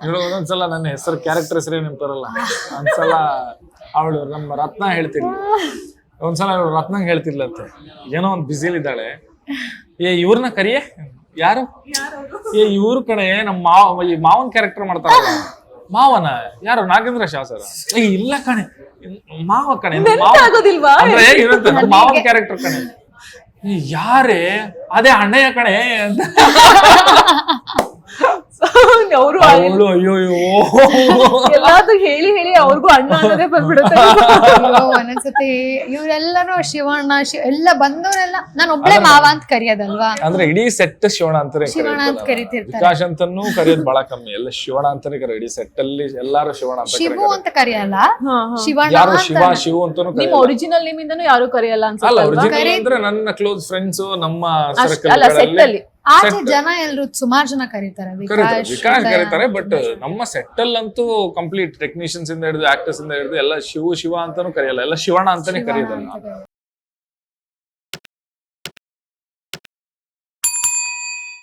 ಇವಳು ಒಂದೊಂದ್ಸಲ ನನ್ನ ಹೆಸರು ಕ್ಯಾರೆಕ್ಟರ್ ಹೆಸರೇ ನೆನಪಿರಲ್ಲ. ಒಂದ್ಸಲ ಅವಳು ನಮ್ಮ ರತ್ನ ಹೇಳ್ತಿದ್ಲು, ಒಂದ್ಸಲ ಅವಳು ರತ್ನಂಗ್ ಹೇಳ್ತಿದ್ಲಂತೆ, ಏನೋ ಒಂದು ಬಿಸಿಲಿದ್ದಾಳೆ, ಏ ಇವ್ರನ್ನ ಕರಿಯೇ, ಯಾರು ಏ ಇವ್ರ ಕಡೆ ನಮ್ಮ ಮಾವನ್ ಕ್ಯಾರೆಕ್ಟರ್ ಮಾಡ್ತಾರಲ್ಲ, ಮಾವನ ಯಾರು ನಾಗೇಂದ್ರ ಶಾಸರ, ಏ ಇಲ್ಲ ಕಣೆ ಮಾವ ಕಣೆ, ಅಂದ್ರೆ ಇರುತ್ತೆ ಮಾವನ್ ಕ್ಯಾರೆಕ್ಟರ್ ಕಣೆ, ಯಾರೇ ಅದೇ ಅಣ್ಣಯ್ಯ ಕಣೆ ಅಂತ. ಅವರು ಅಯ್ಯೋ ಎಲ್ಲಾದ್ರೂ ಹೇಳಿ ಹೇಳಿ ಅವ್ರಿಗೂ ಅಣ್ಣ ಅನ್ನೋದೇ ಬಂದ್ಬಿಡುತ್ತೆ. ಒಂದೊಂದ್ಸತಿ ಇವ್ರೆಲ್ಲರೂ ಶಿವಣ್ಣ ಎಲ್ಲ ಬಂದವರೆಲ್ಲ ನಾನು ಒಬ್ಳೆ ಮಾವ ಅಂತ ಕರಿಯೋದಲ್ವಾ, ಅಂದ್ರೆ ಇಡೀ ಸೆಟ್ ಶಿವಣ್ಣ ಅಂತಾನೆ ಶಿವಣ್ಣ ಅಂತ ಕರಿತಿರ್ತಾರೆ. ವಿಕಾಸ್ ಅಂತನೂ ಕರೆಯೋದು ಬಹಳ ಕಮ್ಮಿ, ಎಲ್ಲ ಶಿವಣ್ಣ ಅಂತಾನೆ ಕರೆಯೋದು. ಇಡೀ ಸೆಟ್ ಅಲ್ಲಿ ಎಲ್ಲಾರು ಶಿವಣ್ಣ ಅಂತ ಶಿವು ಅಂತ ಕರೆಯಲ್ಲ, ಶಿವಣ್ಣ ಯಾರು ಶಿವ ಅಂತಾನು ನಿಮ್ ಒರಿಜಿನಲ್ ನೇಮ್ ಇಂದನೂ ಯಾರು ಕರೆಯಲ್ಲ ಅಲ್ಲ. ಅನ್ಸುತ್ತೆ. ಒರಿಜಿನಲ್ ಅಂದ್ರೆ ನನ್ನ ಕ್ಲೋಸ್ ಫ್ರೆಂಡ್ಸ್, ನಮ್ಮ ಸರ್ಕಲ್ ಅಲ್ಲ ಸೆಟ್ ಅಲ್ಲಿ ಆಚೆ ಜನ ಎಲ್ರು ಸುಮಾರು ಜನ ಕರೀತಾರೆ ವಿಕಾಸ್ ಕರೀತಾರೆ. ಬಟ್ ನಮ್ಮ ಸೆಟ್ ಅಲ್ಲಂತೂ ಕಂಪ್ಲೀಟ್ ಟೆಕ್ನಿಷಿಯನ್ಸ್ ಇಂದ ಹಿಡಿದು ಆಕ್ಟರ್ಸ್ ಇಂದ ಹಿಡಿದು ಎಲ್ಲ ಶಿವ ಅಂತಾನು ಕರೆಯಲ್ಲ, ಎಲ್ಲ ಶಿವಣ್ಣ ಅಂತಾನೆ ಕರೆಯೋದಲ್ಲ.